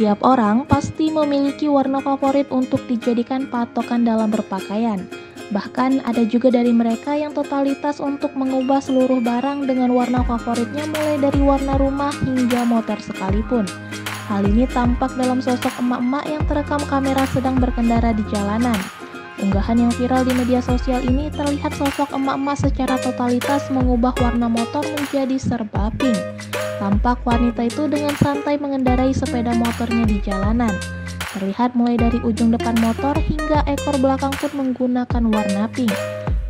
Setiap orang pasti memiliki warna favorit untuk dijadikan patokan dalam berpakaian. Bahkan ada juga dari mereka yang totalitas untuk mengubah seluruh barang dengan warna favoritnya mulai dari warna rumah hingga motor sekalipun. Hal ini tampak dalam sosok emak-emak yang terekam kamera sedang berkendara di jalanan. Unggahan yang viral di media sosial ini terlihat sosok emak-emak secara totalitas mengubah warna motor menjadi serba pink. Tampak wanita itu dengan santai mengendarai sepeda motornya di jalanan. Terlihat mulai dari ujung depan motor hingga ekor belakang pun menggunakan warna pink.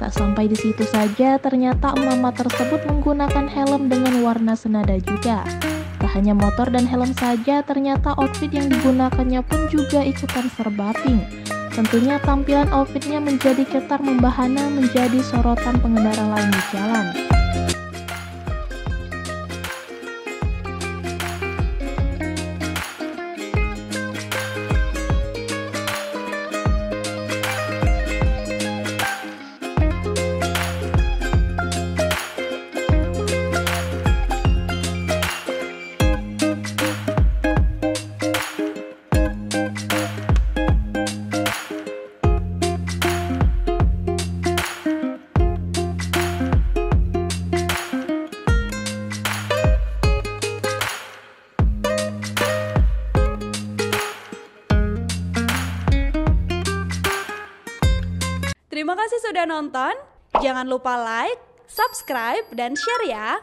Tak sampai di situ saja, ternyata emak-emak tersebut menggunakan helm dengan warna senada juga. Tak hanya motor dan helm saja, ternyata outfit yang digunakannya pun juga ikutan serba pink. Tentunya tampilan outfitnya menjadi cetar membahana menjadi sorotan pengendara lain di jalan. Terima kasih sudah nonton. Jangan lupa like, subscribe, dan share ya.